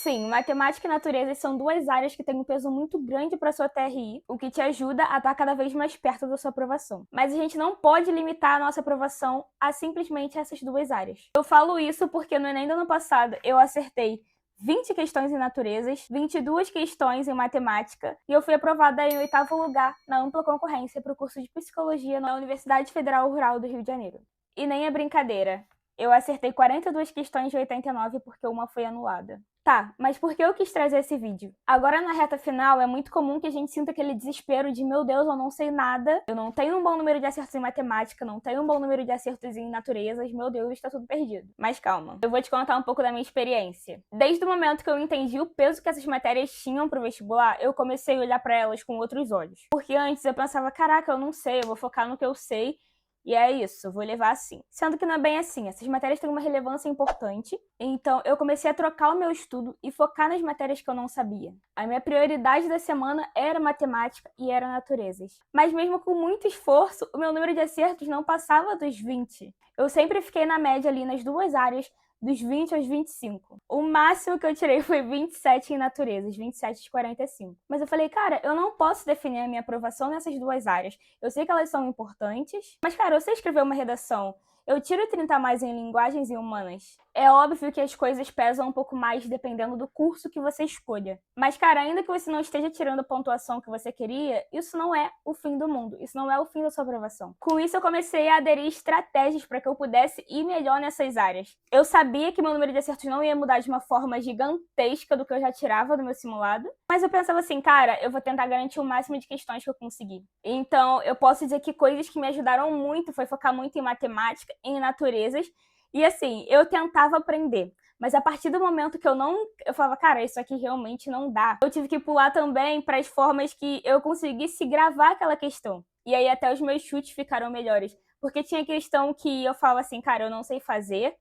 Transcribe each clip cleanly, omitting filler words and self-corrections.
Sim, matemática e natureza são duas áreas que têm um peso muito grande para sua TRI, o que te ajuda a estar cada vez mais perto da sua aprovação. Mas a gente não pode limitar a nossa aprovação a simplesmente essas duas áreas. Eu falo isso porque no Enem do ano passado eu acertei 20 questões em naturezas, 22 questões em matemática e eu fui aprovada em 8º lugar na ampla concorrência para o curso de psicologia na Universidade Federal Rural do Rio de Janeiro. E nem é brincadeira, eu acertei 42 questões de 89 porque uma foi anulada. Tá, mas por que eu quis trazer esse vídeo? Agora na reta final é muito comum que a gente sinta aquele desespero de meu Deus, eu não sei nada, eu não tenho um bom número de acertos em matemática, não tenho um bom número de acertos em naturezas, meu Deus, está tudo perdido. Mas calma, eu vou te contar um pouco da minha experiência. Desde o momento que eu entendi o peso que essas matérias tinham pro vestibular, eu comecei a olhar para elas com outros olhos. Porque antes eu pensava, caraca, eu não sei, eu vou focar no que eu sei, e é isso, eu vou levar assim. Sendo que não é bem assim, essas matérias têm uma relevância importante, então eu comecei a trocar o meu estudo e focar nas matérias que eu não sabia. A minha prioridade da semana era matemática e era naturezas. Mas mesmo com muito esforço, o meu número de acertos não passava dos 20. Eu sempre fiquei na média ali nas duas áreas, dos 20 aos 25. O máximo que eu tirei foi 27 em naturezas, 27 de 45. Mas eu falei, cara, eu não posso definir a minha aprovação nessas duas áreas. Eu sei que elas são importantes, mas, cara, eu sei escrever uma redação. Eu tiro 30 a mais em linguagens e humanas. É óbvio que as coisas pesam um pouco mais dependendo do curso que você escolha. Mas, cara, ainda que você não esteja tirando a pontuação que você queria, isso não é o fim do mundo. Isso não é o fim da sua aprovação. Com isso, eu comecei a aderir estratégias para que eu pudesse ir melhor nessas áreas. Eu sabia que meu número de acertos não ia mudar de uma forma gigantesca do que eu já tirava do meu simulado, mas eu pensava assim, cara, eu vou tentar garantir o máximo de questões que eu conseguir. Então, eu posso dizer que coisas que me ajudaram muito foi focar muito em matemática, em naturezas, e assim, eu tentava aprender. Mas a partir do momento que eu falava, cara, isso aqui realmente não dá. Eu tive que pular também para as formas que eu conseguisse gravar aquela questão. E aí até os meus chutes ficaram melhores. Porque tinha questão que eu falava assim, cara, eu não sei fazer,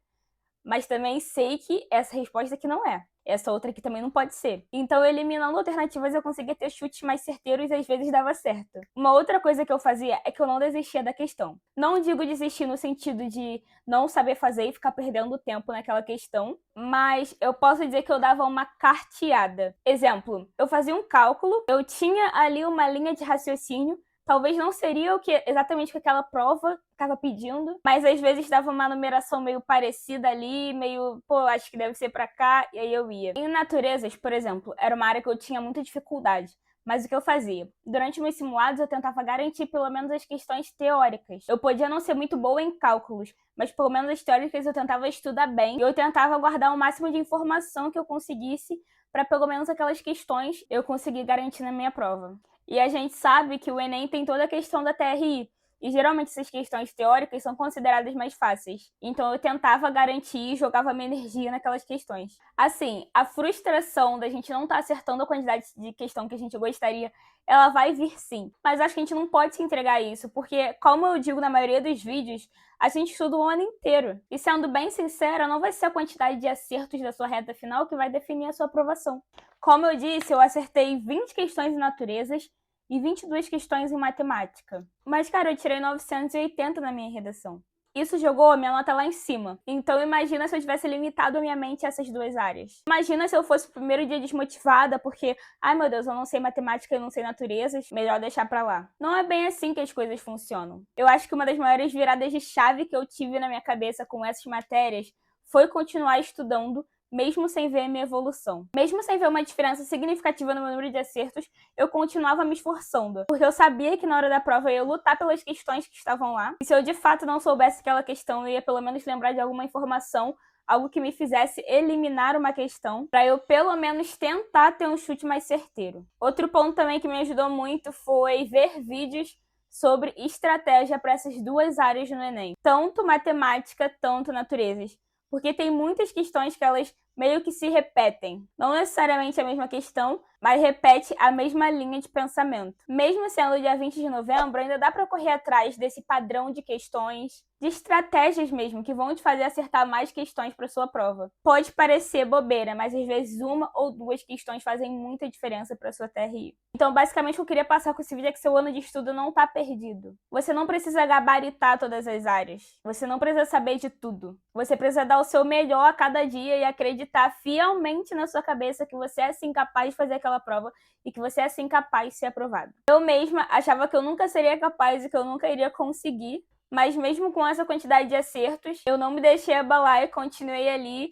mas também sei que essa resposta aqui não é. Essa outra aqui também não pode ser. Então, eliminando alternativas, eu conseguia ter chutes mais certeiros e às vezes dava certo. Uma outra coisa que eu fazia é que eu não desistia da questão. Não digo desistir no sentido de não saber fazer e ficar perdendo tempo naquela questão, mas eu posso dizer que eu dava uma carteada. Exemplo, eu fazia um cálculo, eu tinha ali uma linha de raciocínio, talvez não seria exatamente o que aquela prova estava pedindo, mas às vezes dava uma numeração meio parecida ali, meio, pô, acho que deve ser pra cá, e aí eu ia. Em naturezas, por exemplo, era uma área que eu tinha muita dificuldade. Mas o que eu fazia? Durante meus simulados, eu tentava garantir pelo menos as questões teóricas. Eu podia não ser muito boa em cálculos, mas pelo menos as teóricas eu tentava estudar bem e eu tentava guardar o máximo de informação que eu conseguisse para pelo menos aquelas questões eu conseguir garantir na minha prova. E a gente sabe que o Enem tem toda a questão da TRI, e geralmente essas questões teóricas são consideradas mais fáceis. Então eu tentava garantir e jogava minha energia naquelas questões. Assim, a frustração da gente não estar acertando a quantidade de questão que a gente gostaria, ela vai vir sim. Mas acho que a gente não pode se entregar a isso, porque, como eu digo na maioria dos vídeos, a gente estuda o ano inteiro. E sendo bem sincera, não vai ser a quantidade de acertos da sua reta final que vai definir a sua aprovação. Como eu disse, eu acertei 20 questões em naturezas e 22 questões em matemática. Mas, cara, eu tirei 980 na minha redação. Isso jogou a minha nota lá em cima. Então imagina se eu tivesse limitado a minha mente a essas duas áreas. Imagina se eu fosse o primeiro dia desmotivada porque, ai meu Deus, eu não sei matemática, eu não sei naturezas, melhor deixar pra lá. Não é bem assim que as coisas funcionam. Eu acho que uma das maiores viradas de chave que eu tive na minha cabeça com essas matérias foi continuar estudando, mesmo sem ver a minha evolução. Mesmo sem ver uma diferença significativa no meu número de acertos, eu continuava me esforçando, porque eu sabia que na hora da prova eu ia lutar pelas questões que estavam lá, e se eu de fato não soubesse aquela questão, eu ia pelo menos lembrar de alguma informação, algo que me fizesse eliminar uma questão, para eu pelo menos tentar ter um chute mais certeiro. Outro ponto também que me ajudou muito foi ver vídeos sobre estratégia para essas duas áreas no Enem, tanto matemática, tanto naturezas. Porque tem muitas questões que elas meio que se repetem. Não necessariamente a mesma questão, mas repete a mesma linha de pensamento. Mesmo sendo dia 20 de novembro, ainda dá para correr atrás desse padrão de questões, de estratégias mesmo, que vão te fazer acertar mais questões para sua prova. Pode parecer bobeira, mas às vezes uma ou duas questões fazem muita diferença para sua TRI. Então, basicamente, o que eu queria passar com esse vídeo é que seu ano de estudo não está perdido. Você não precisa gabaritar todas as áreas. Você não precisa saber de tudo. Você precisa dar o seu melhor a cada dia e acreditar fielmente na sua cabeça que você é sim capaz de fazer aquela prova e que você é sim capaz de ser aprovado. Eu mesma achava que eu nunca seria capaz e que eu nunca iria conseguir, mas mesmo com essa quantidade de acertos, eu não me deixei abalar e continuei ali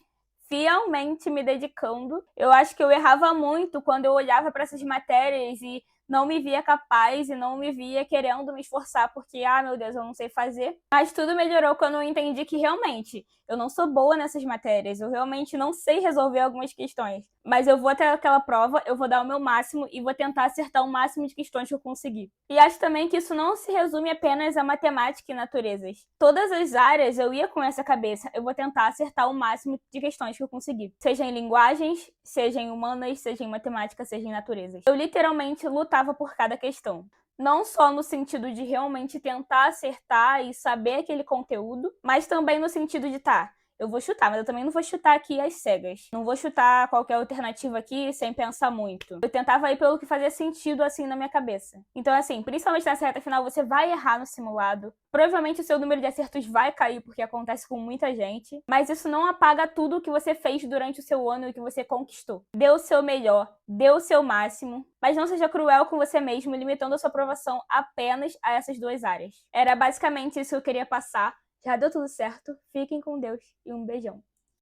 fielmente me dedicando. Eu acho que eu errava muito quando eu olhava para essas matérias e não me via capaz e não me via querendo me esforçar porque, meu Deus, eu não sei fazer. Mas tudo melhorou quando eu entendi que realmente eu não sou boa nessas matérias, eu realmente não sei resolver algumas questões. Mas eu vou até aquela prova, eu vou dar o meu máximo e vou tentar acertar o máximo de questões que eu conseguir. E acho também que isso não se resume apenas a matemática e naturezas. Todas as áreas eu ia com essa cabeça, eu vou tentar acertar o máximo de questões que eu conseguir. Seja em linguagens, seja em humanas, seja em matemática, seja em naturezas. Eu literalmente lutava por cada questão. Não só no sentido de realmente tentar acertar e saber aquele conteúdo, mas também no sentido de, eu vou chutar, mas eu também não vou chutar aqui às cegas. Não vou chutar qualquer alternativa aqui sem pensar muito. Eu tentava ir pelo que fazia sentido, assim, na minha cabeça. Então, assim, principalmente nessa reta final, você vai errar no simulado. Provavelmente o seu número de acertos vai cair, porque acontece com muita gente. Mas isso não apaga tudo o que você fez durante o seu ano e o que você conquistou. Dê o seu melhor, dê o seu máximo. Mas não seja cruel com você mesmo, limitando a sua aprovação apenas a essas duas áreas. Era basicamente isso que eu queria passar. Já deu tudo certo, fiquem com Deus e um beijão.